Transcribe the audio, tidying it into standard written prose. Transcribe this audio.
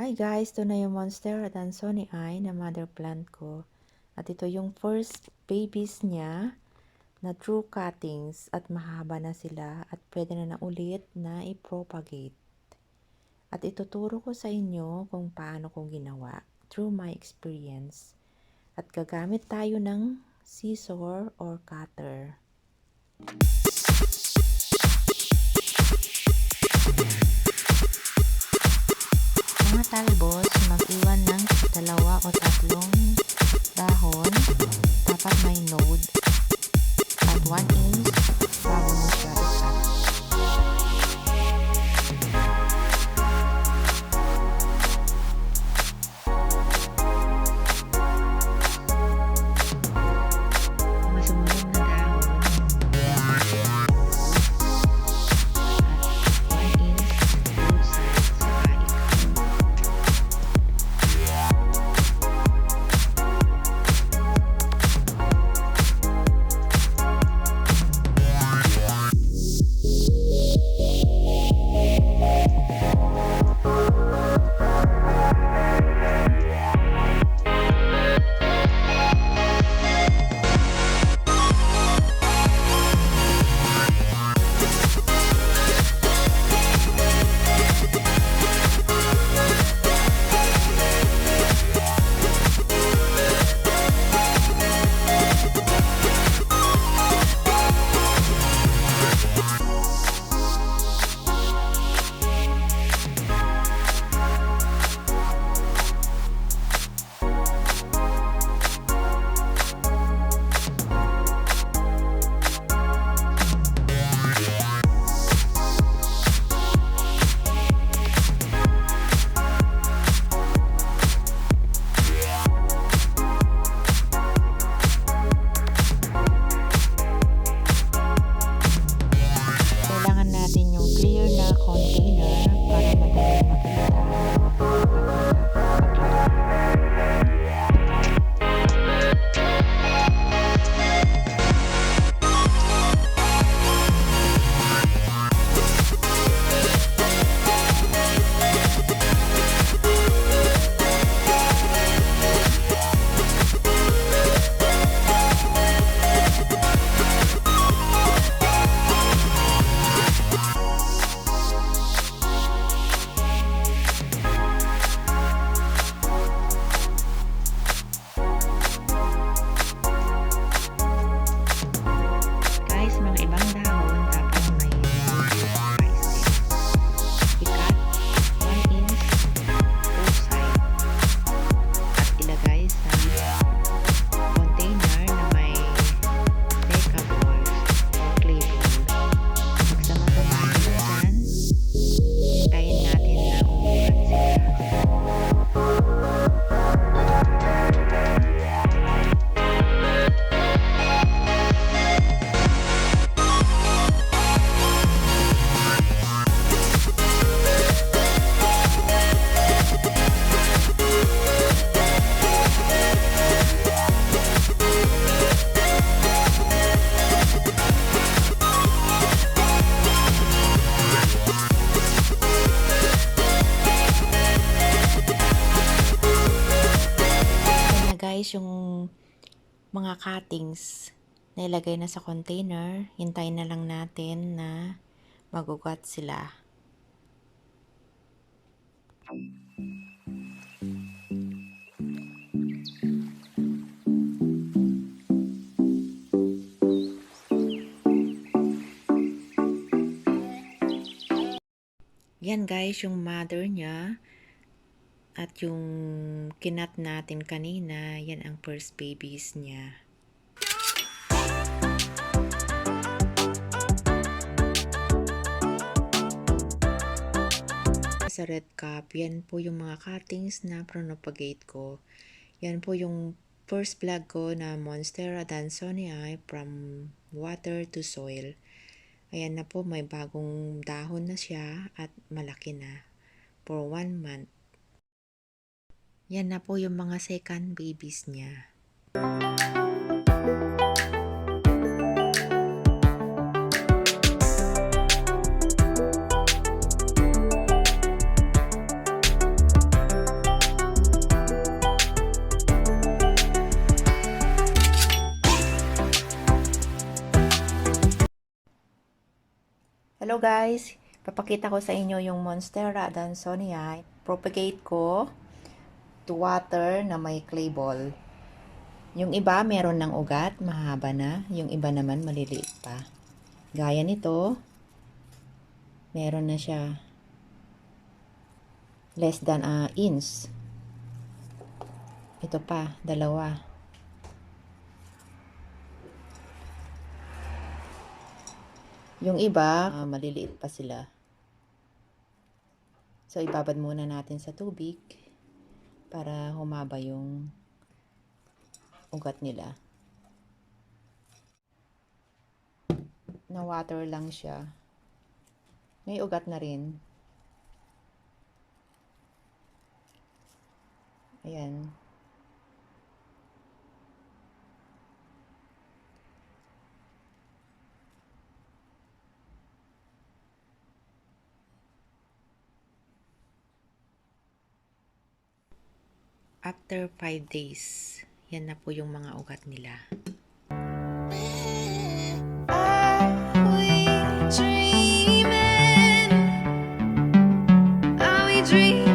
Hi guys, ito na yung Monstera Adansonii na mother plant ko. At ito yung first babies niya na true cuttings at mahaba na sila at pwede na ulit na i-propagate. At ituturo ko sa inyo kung paano ko ginawa through my experience. At gagamit tayo ng scissor or cutter. Mga talbos, mag-iwan ng 2 o 3 dahon, dapat may node at 1 inch bago mo siya i-cut. Mga sumunod na dahon at 1 inch both sides saka i-cut. Kailangan natin yung clear na container para madali makita guys, mga ibang dahon dapat may rice. I-cut 1 inch both side at ilagay sa container na may decapols or clay bowl. Magsama-samahin dyan, hintayin natin na umugat sila. Guys, yung mga cuttings na ilagay na sa container, hintayin na lang natin na magugat sila. Yan guys, yung mother niya at yung kinat natin kanina, yan ang first babies niya. Sa red cup, yan po yung mga cuttings na propagate ko. Yan po yung first vlog ko na Monstera Adansonii from water to soil. Ayan na po, may bagong dahon na siya at malaki na for 1 month. Yan na po yung mga second babies niya. Hello guys! Papakita ko sa inyo yung Monstera adansonii. Propagate ko to water na may clay ball. Yung iba meron ng ugat, mahaba na. Yung iba naman maliliit pa. Gaya nito, meron na siya less than a inch. Ito pa, dalawa. Yung iba, maliliit pa sila. So, ibabad muna natin sa tubig para humaba yung ugat nila. Na water lang siya. May ugat na rin. Ayan. After 5 days, yan na po yung mga ugat nila. Are we dreaming?